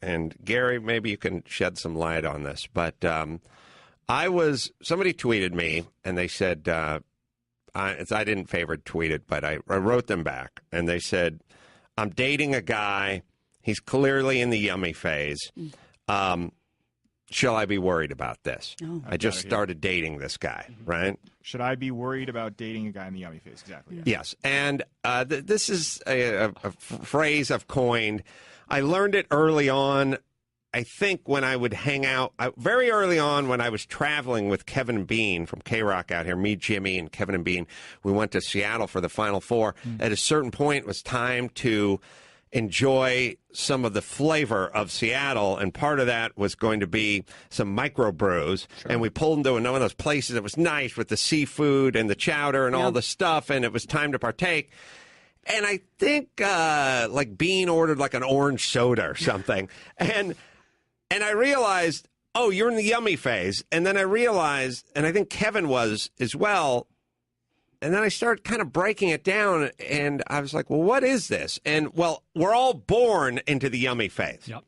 and Gary, maybe you can shed some light on this, but somebody tweeted me, and they said, I didn't favorite tweet it, but I wrote them back, and they said, I'm dating a guy. He's clearly in the yummy phase. Shall I be worried about this? Oh. I just started dating this guy, right? Should I be worried about dating a guy in the yummy phase? Exactly. Yeah. Yes. And this is a phrase I've coined. I learned it early on. I think when I would hang out, very early on when I was traveling with Kevin and Bean from K-Rock out here, me, Jimmy, and Kevin and Bean, we went to Seattle for the Final Four. At a certain point, it was time to enjoy some of the flavor of Seattle, and part of that was going to be some microbrews. Sure. And we pulled into one of those places that was nice with the seafood and the chowder and all the stuff, and it was time to partake. And I think like Bean ordered like an orange soda or something, and I realized, oh, you're in the yummy phase. And then I realized, and I think Kevin was as well. And then I started kind of breaking it down, and I was like, well, what is this? And, well, we're all born into the yummy phase. Yep.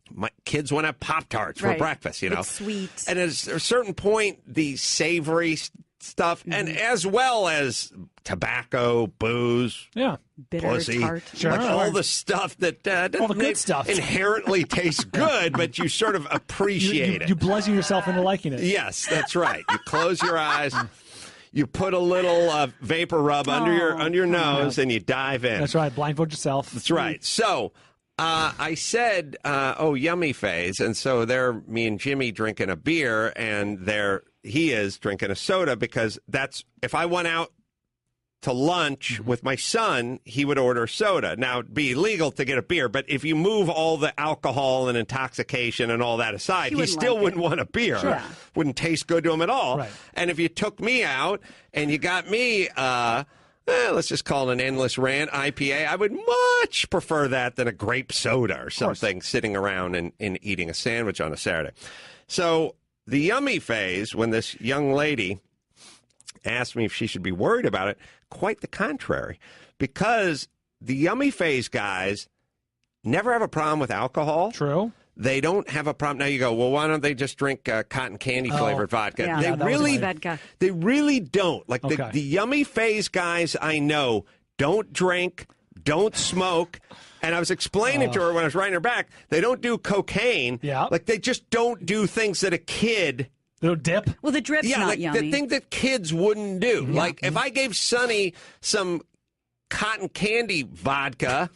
My kids want to have Pop-Tarts for breakfast, you know. It's sweet. And at a certain point, the savory stuff, and as well as tobacco, booze, bitter, pussy, tart. like all the stuff that all the good stuff inherently tastes good, but you sort of appreciate it. You bludgeon yourself into liking it. Yes, that's right. You close your eyes. You put a little vapor rub under your nose, and you dive in. That's right. Blindfold yourself. That's right. So I said, "Oh, yummy phase," and so there, me and Jimmy drinking a beer, and there he is drinking a soda, because that's if I went out to lunch with my son, he would order soda. Now, it'd be illegal to get a beer, but if you move all the alcohol and intoxication and all that aside, he still wouldn't want a beer. Sure. Wouldn't taste good to him at all. Right. And if you took me out and you got me, let's just call it an endless rant IPA, I would much prefer that than a grape soda or something sitting around and eating a sandwich on a Saturday. So the yummy phase, when this young lady asked me if she should be worried about it, quite the contrary, because the yummy phase guys never have a problem with alcohol. True. They don't have a problem. Now you go, well, why don't they just drink cotton candy flavored vodka? Yeah, they really don't. Like Okay. the yummy phase guys I know don't drink, don't smoke. And I was explaining to her when I was writing her back, they don't do cocaine. Yeah. Like they just don't do things that a kid. Little dip. Well, the drip's not like yummy. the thing that kids wouldn't do. Yeah. Like if I gave Sonny some cotton candy vodka,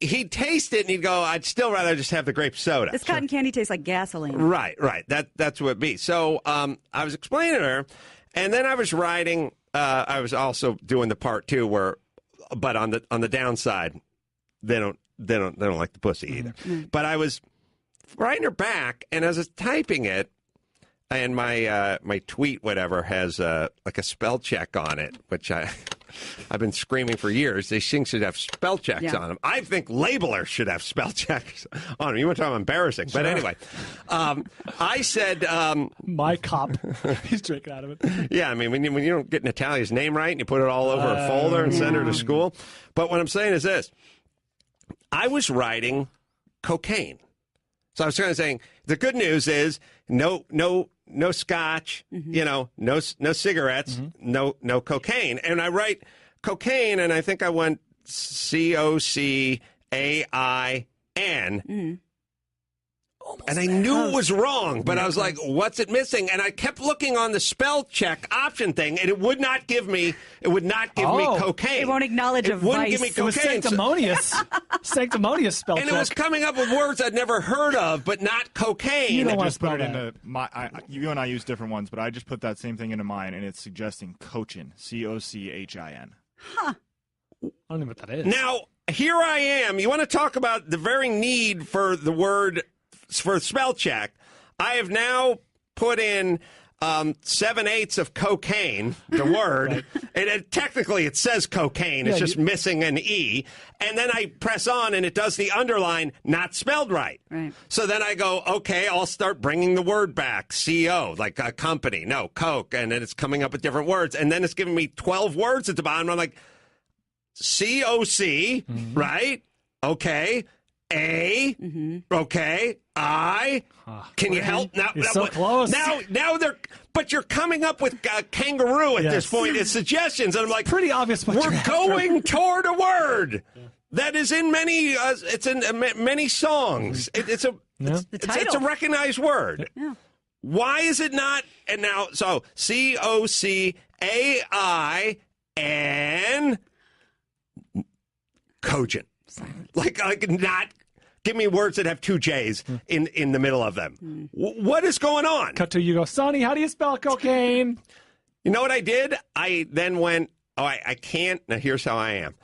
he'd taste it and he'd go, I'd still rather just have the grape soda. This cotton candy tastes like gasoline. Right. That's what it'd be. So I was explaining to her, and then I was writing. I was also doing the part too, but on the downside, they don't like the pussy either. Mm-hmm. But I was writing her back, and as I was typing it, and my tweet whatever has like a spell check on it, which I've been screaming for years. These things should have spell checks on them. I think labelers should have spell checks on them. You want to talk about embarrassing. But anyway, I said... My cop. He's drinking out of it. Yeah, I mean, when you don't get Natalia's name right and you put it all over a folder and send her to school. But what I'm saying is this. I was writing cocaine. So I was kind of saying, the good news is no scotch, no cigarettes, no cocaine. And I write cocaine, and I think I went COCAIN. And I knew it was wrong, but I was like, what's it missing? And I kept looking on the spell check option thing, and it would not give me cocaine. It won't acknowledge a vice. It wouldn't give me It was cocaine. sanctimonious. Sanctimonious spell And check. it was coming up with words I'd never heard of, but not cocaine. You don't I want to just put spell it that. into my. You and I use different ones, but I just put that same thing into mine, and it's suggesting cochin, COCHIN. I don't know what that is. Now, here I am. You want to talk about the very need for the word, for spell check. I have now put in 7/8 of cocaine, the word. And technically it says cocaine. It's just missing an E. And then I press on and it does the underline, not spelled right. Right. So then I go, okay, I'll start bringing the word back. CO, like a company. No, Coke. And then it's coming up with different words. And then it's giving me 12 words at the bottom. I'm like, COC, right? Okay. A. Okay. I. Can you help? Now, You're so close. Now but you're coming up with kangaroo at Yes. this point. It's suggestions. And I'm like, Pretty obvious what we're you're after. going toward a word that is in many, it's in many songs. It's a recognized word. Yeah. Why is it not? And now, so COCAIN cogent. Like not. Give me words that have two J's in the middle of them. What is going on? Cut to you go, Sonny, how do you spell cocaine? You know what I did? I then went, I can't. Now, here's how I am.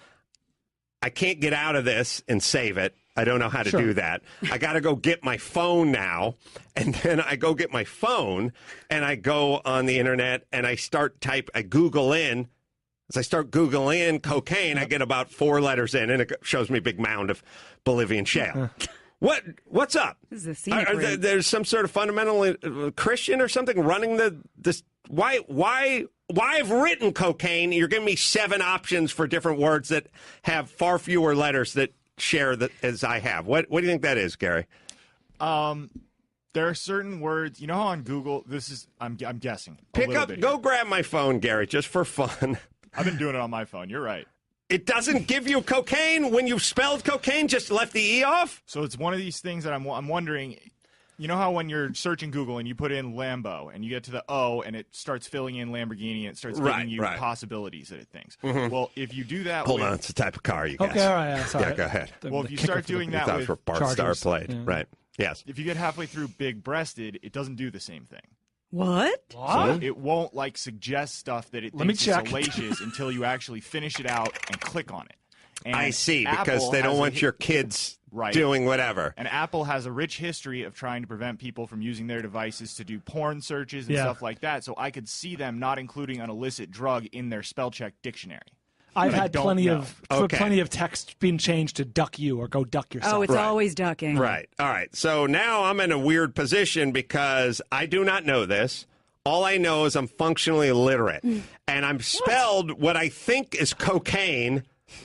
I can't get out of this and save it. I don't know how to do that. I got to go get my phone now. And then I go get my phone and I go on the internet and I I Google in. As I start Googling in cocaine, I get about 4 letters in, and it shows me a big mound of Bolivian shale. What's up? This is a scenic route. There's some sort of fundamental Christian or something running this. Why I've written cocaine? You're giving me 7 options for different words that have far fewer letters that share as I have. What do you think that is, Gary? There are certain words. You know how on Google, I'm guessing. Go grab my phone, Gary, just for fun. I've been doing it on my phone. You're right. It doesn't give you cocaine when you've spelled cocaine, just left the E off? So it's one of these things that I'm wondering, you know how when you're searching Google and you put in Lambo and you get to the O and it starts filling in Lamborghini and it starts giving you possibilities that it thinks. Well, if you do that Hold on, it's a type of car, you guys. Okay, all right. Yeah, sorry. Yeah, go ahead. Well, if you start doing that with for Bart Star Chargers. played. Yeah. Right. Yes. if you get halfway through big-breasted, it doesn't do the same thing. What? What? It won't suggest stuff that it Let me thinks check. is salacious until you actually finish it out and click on it. And I see, because Apple they don't has want your kids doing whatever. And Apple has a rich history of trying to prevent people from using their devices to do porn searches and stuff like that. So I could see them not including an illicit drug in their spell check dictionary. I've But I had don't plenty know. plenty of text being changed to duck you or go duck yourself. Oh, it's always ducking. Right. All right. So now I'm in a weird position because I do not know this. All I know is I'm functionally illiterate. And I'm spelled what I think is cocaine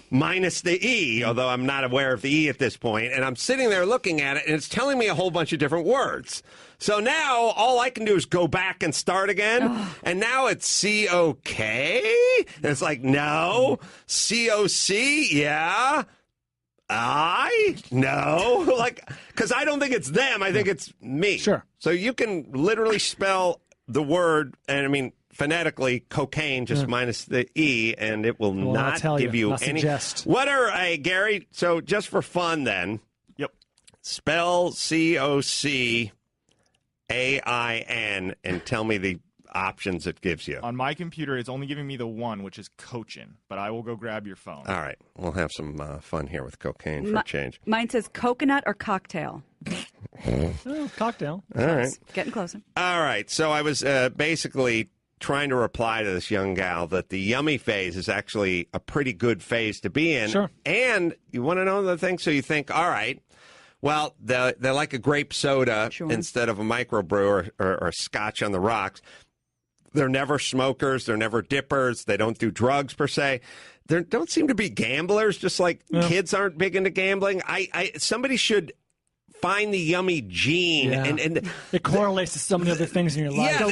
minus the E, although I'm not aware of the E at this point. And I'm sitting there looking at it, and it's telling me a whole bunch of different words. So now all I can do is go back and start again. And now it's C-O-K? And it's like, no. C-O-C? Yeah. No. Because I don't think it's them. I think it's me. Sure. So you can literally spell the word, and I mean, phonetically, cocaine, just minus the E, and it will not give you not any. suggest. What are, Gary, so just for fun then, Yep. spell C-O-C-A-I-N and tell me the options it gives you. On my computer, it's only giving me the one, which is Cochin, but I will go grab your phone. All right. We'll have some fun here with cocaine for a change. Mine says coconut or cocktail. Oh, cocktail. All right. Getting closer. All right. So I was basically trying to reply to this young gal that the yummy phase is actually a pretty good phase to be in. Sure. And you want to know the thing? So you think, all right, well, they're like a grape soda instead of a microbrew or scotch on the rocks. They're never smokers. They're never dippers. They don't do drugs per se. They don't seem to be gamblers, just like kids aren't big into gambling. Somebody should find the yummy gene and it correlates to so many other things in your life. yeah,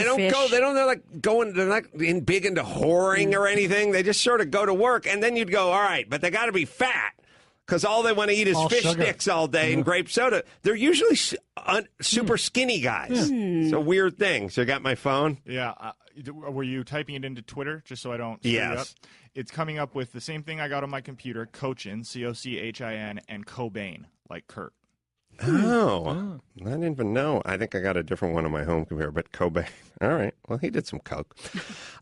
they're not big into whoring or anything. They just sort of go to work, and then you'd go, all right, but they got to be fat because all they want to eat is All fish sugar. sticks all day and grape soda. They're usually super skinny guys. It's a weird thing. So you got my phone? Yeah. Were you typing it into Twitter just so I don't screw you up? Yes. It's coming up with the same thing I got on my computer, Cochin, C-O-C-H-I-N, and Cobain, like Kurt. Oh, I didn't even know. I think I got a different one on my home computer, but Kobe. All right. Well, he did some coke.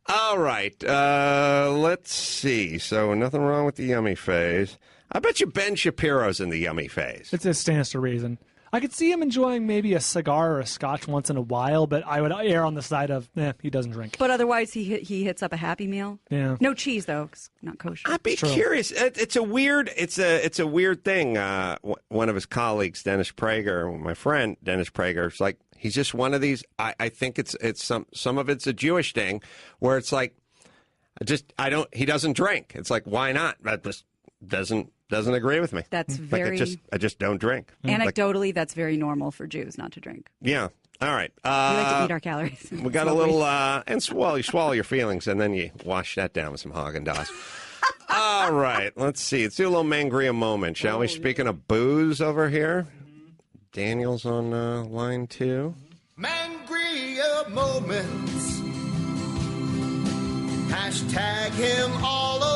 All right. Let's see. So nothing wrong with the yummy phase. I bet you Ben Shapiro's in the yummy phase. It stands to reason. I could see him enjoying maybe a cigar or a scotch once in a while, but I would err on the side of, he doesn't drink. But otherwise, he hits up a Happy Meal. Yeah. No cheese though, 'cause not kosher. I'd be curious. It's a weird thing. One of his colleagues, Dennis Prager, my friend Dennis Prager, is like, he's just one of these. I think it's some of it's a Jewish thing where it's like, he doesn't drink. It's like, why not? That just doesn't doesn't agree with me. That's very. Like I just don't drink. Anecdotally, that's very normal for Jews not to drink. Yeah. All right. We like to eat our calories. We got a little, and you swallow your feelings, and then you wash that down with some Haagen-Dazs. All right. Let's see. Let's do a little Mangria moment, shall we? Speaking of booze over here, Daniel's on line 2. Mangria moments. Hashtag him all over.